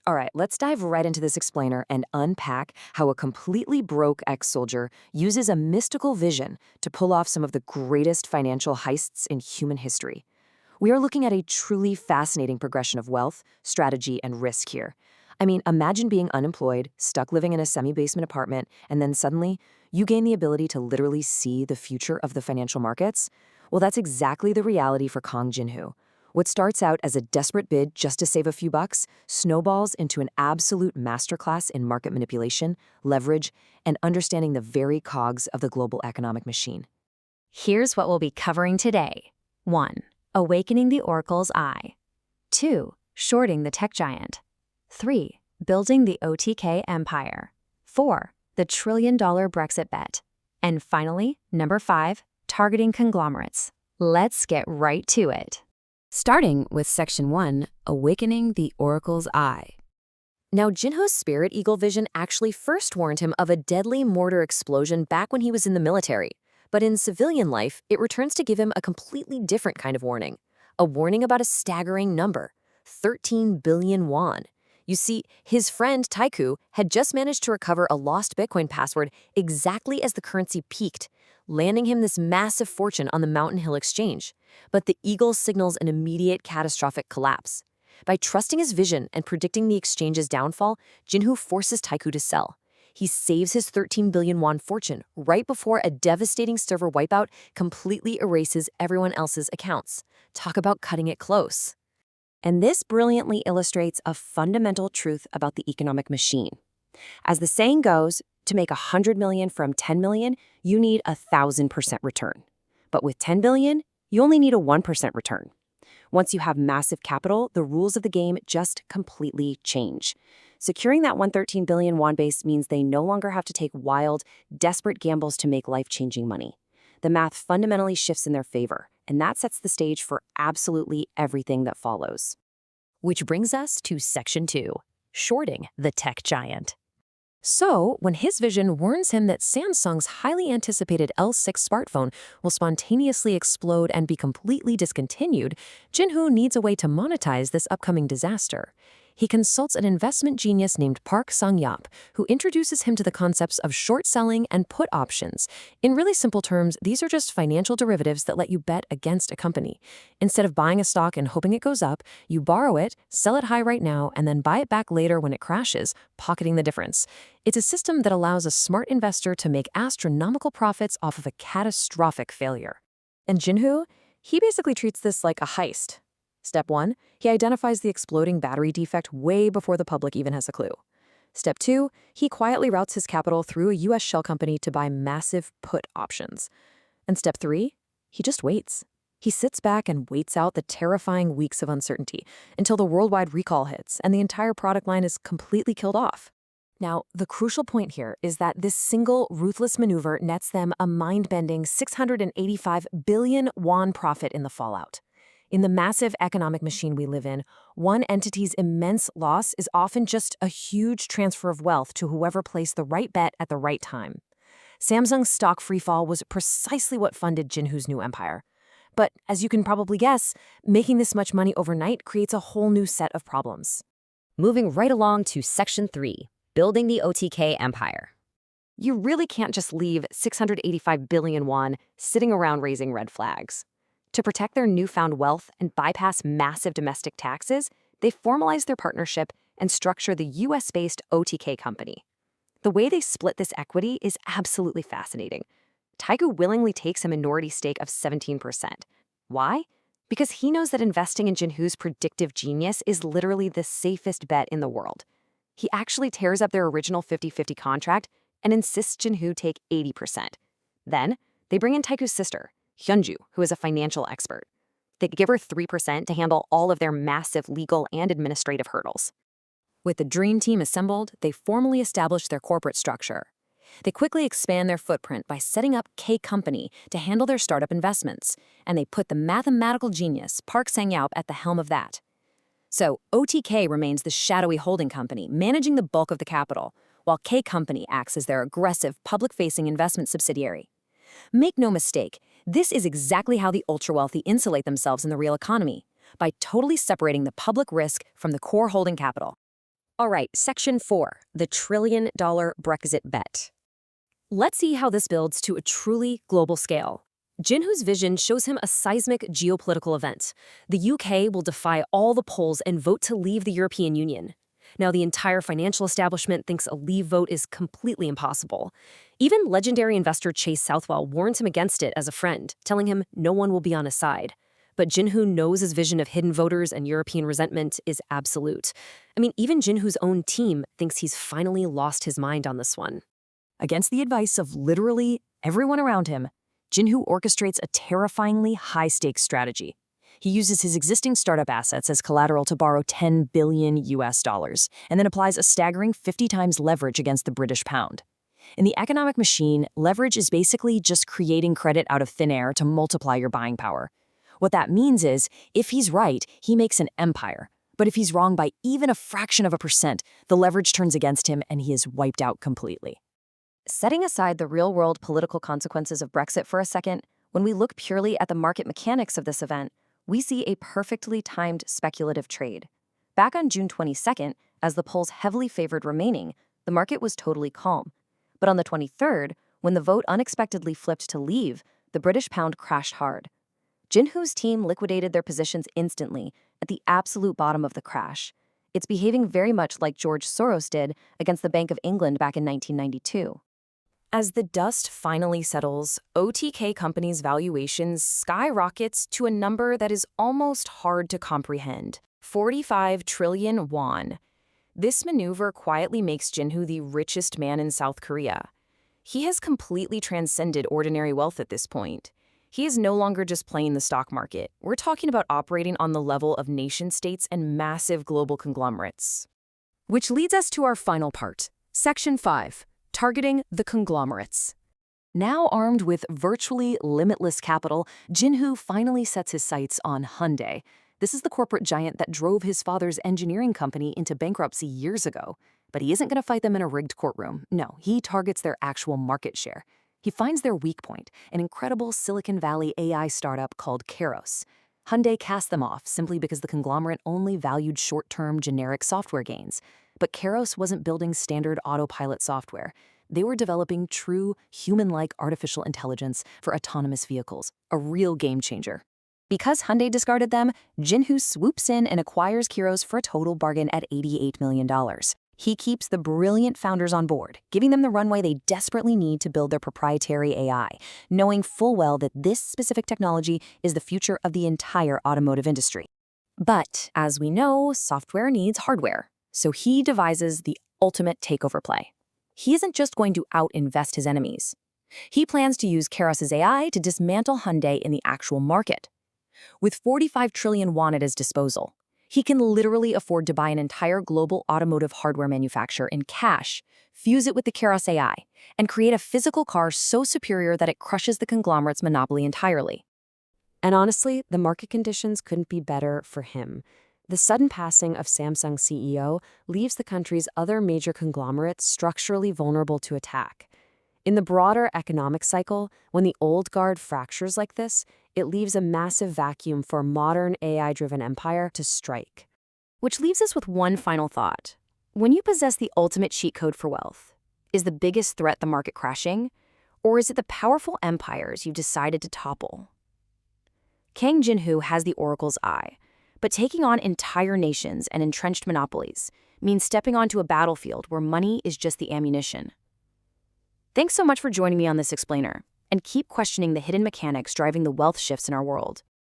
All right, let's dive right into this explainer and unpack how a completely broke ex-soldier uses a mystical vision to pull off some of the greatest financial heists in human history. We are looking at a truly fascinating progression of wealth, strategy, and risk here. I mean, imagine being unemployed, stuck living in a semi-basement apartment, and then suddenly you gain the ability to literally see the future of the financial markets. Well, that's exactly the reality for Kang Jinho. What starts out as a desperate bid just to save a few bucks snowballs into an absolute masterclass in market manipulation, leverage, and understanding the very cogs of the global economic machine. Here's what we'll be covering today. 1. Awakening the Oracle's Eye. 2. Shorting the tech giant. 3. Building the OTK empire. 4. The trillion-dollar Brexit bet. And finally, number 5, targeting conglomerates. Let's get right to it. Starting with Section 1, Awakening the Oracle's Eye. Now, Jinho's spirit eagle vision actually first warned him of a deadly mortar explosion back when he was in the military. But in civilian life, it returns to give him a completely different kind of warning. A warning about a staggering number, 13 billion won. You see, his friend Taiku had just managed to recover a lost Bitcoin password exactly as the currency peaked, landing him this massive fortune on the Mountain Hill exchange. But the eagle signals an immediate catastrophic collapse. By trusting his vision and predicting the exchange's downfall, Jinho forces Taiku to sell. He saves his 13 billion won fortune right before a devastating server wipeout completely erases everyone else's accounts. Talk about cutting it close. And this brilliantly illustrates a fundamental truth about the economic machine. As the saying goes, to make 100 million from 10 million, you need 1,000% return. But with 10 billion, you only need a 1% return. Once you have massive capital, the rules of the game just completely change. Securing that 113 billion won base means they no longer have to take wild, desperate gambles to make life-changing money. The math fundamentally shifts in their favor, and that sets the stage for absolutely everything that follows. Which brings us to Section 2, Shorting the Tech Giant. So, when his vision warns him that Samsung's highly anticipated L6 smartphone will spontaneously explode and be completely discontinued, Jinho needs a way to monetize this upcoming disaster. He consults an investment genius named Park Sang-yap, who introduces him to the concepts of short selling and put options. In really simple terms, these are just financial derivatives that let you bet against a company. Instead of buying a stock and hoping it goes up, you borrow it, sell it high right now, and then buy it back later when it crashes, pocketing the difference. It's a system that allows a smart investor to make astronomical profits off of a catastrophic failure. And Jinho, he basically treats this like a heist. Step 1, he identifies the exploding battery defect way before the public even has a clue. Step 2, he quietly routes his capital through a US shell company to buy massive put options. And step 3, he just waits. He sits back and waits out the terrifying weeks of uncertainty until the worldwide recall hits and the entire product line is completely killed off. Now, the crucial point here is that this single ruthless maneuver nets them a mind-bending 685 billion won profit in the fallout. In the massive economic machine we live in, one entity's immense loss is often just a huge transfer of wealth to whoever placed the right bet at the right time. Samsung's stock freefall was precisely what funded Jinho's new empire. But as you can probably guess, making this much money overnight creates a whole new set of problems. Moving right along to Section 3, Building the OTK empire. You really can't just leave 685 billion won sitting around raising red flags. To protect their newfound wealth and bypass massive domestic taxes, they formalize their partnership and structure the US-based OTK company. The way they split this equity is absolutely fascinating. Taiku willingly takes a minority stake of 17%. Why? Because he knows that investing in Jinho's predictive genius is literally the safest bet in the world. He actually tears up their original 50-50 contract and insists Jinho take 80%. Then, they bring in Taiku's sister, Hyunju, who is a financial expert. They give her 3% to handle all of their massive legal and administrative hurdles. With the dream team assembled, they formally establish their corporate structure. They quickly expand their footprint by setting up K Company to handle their startup investments, and they put the mathematical genius Park Sang-yap at the helm of that. So OTK remains the shadowy holding company, managing the bulk of the capital, while K Company acts as their aggressive, public-facing investment subsidiary. Make no mistake, this is exactly how the ultra-wealthy insulate themselves in the real economy, by totally separating the public risk from the core holding capital. All right, Section 4, the trillion-dollar Brexit bet. Let's see how this builds to a truly global scale. Jinhu's vision shows him a seismic geopolitical event. The UK will defy all the polls and vote to leave the European Union. Now, the entire financial establishment thinks a leave vote is completely impossible. Even legendary investor Chase Southwell warns him against it as a friend, telling him no one will be on his side. But Jinhu knows his vision of hidden voters and European resentment is absolute. I mean, even Jinhu's own team thinks he's finally lost his mind on this one. Against the advice of literally everyone around him, Jinhu orchestrates a terrifyingly high-stakes strategy. He uses his existing startup assets as collateral to borrow $10 billion and then applies a staggering 50 times leverage against the British pound. In the economic machine, leverage is basically just creating credit out of thin air to multiply your buying power. What that means is, if he's right, he makes an empire. But if he's wrong by even a fraction of a percent, the leverage turns against him and he is wiped out completely. Setting aside the real-world political consequences of Brexit for a second, when we look purely at the market mechanics of this event, we see a perfectly timed speculative trade. Back on June 22nd, as the polls heavily favored remaining, the market was totally calm. But on the 23rd, when the vote unexpectedly flipped to leave, the British pound crashed hard. Jinhu's team liquidated their positions instantly, at the absolute bottom of the crash. It's behaving very much like George Soros did against the Bank of England back in 1992. As the dust finally settles, OTK companies' valuations skyrockets to a number that is almost hard to comprehend: 45 trillion won. This maneuver quietly makes Jinhu the richest man in South Korea. He has completely transcended ordinary wealth at this point. He is no longer just playing the stock market. We're talking about operating on the level of nation-states and massive global conglomerates. Which leads us to our final part, Section 5. Targeting the conglomerates. Now armed with virtually limitless capital, Jinhu finally sets his sights on Hyundai. This is the corporate giant that drove his father's engineering company into bankruptcy years ago. But he isn't going to fight them in a rigged courtroom. No, he targets their actual market share. He finds their weak point, an incredible Silicon Valley AI startup called Keros. Hyundai cast them off simply because the conglomerate only valued short-term generic software gains. But Keros wasn't building standard autopilot software. They were developing true, human-like artificial intelligence for autonomous vehicles, a real game changer. Because Hyundai discarded them, Jinhu swoops in and acquires Keros for a total bargain at $88 million. He keeps the brilliant founders on board, giving them the runway they desperately need to build their proprietary AI, knowing full well that this specific technology is the future of the entire automotive industry. But, as we know, software needs hardware. So he devises the ultimate takeover play. He isn't just going to out-invest his enemies. He plans to use Keros' AI to dismantle Hyundai in the actual market. With 45 trillion won at his disposal, he can literally afford to buy an entire global automotive hardware manufacturer in cash, fuse it with the Keros AI, and create a physical car so superior that it crushes the conglomerate's monopoly entirely. And honestly, the market conditions couldn't be better for him. The sudden passing of Samsung CEO leaves the country's other major conglomerates structurally vulnerable to attack. In the broader economic cycle, when the old guard fractures like this, it leaves a massive vacuum for a modern AI-driven empire to strike. Which leaves us with one final thought. When you possess the ultimate cheat code for wealth, is the biggest threat the market crashing? Or is it the powerful empires you've decided to topple? Kang Jinhu has the oracle's eye. But taking on entire nations and entrenched monopolies means stepping onto a battlefield where money is just the ammunition. Thanks so much for joining me on this explainer, and keep questioning the hidden mechanics driving the wealth shifts in our world.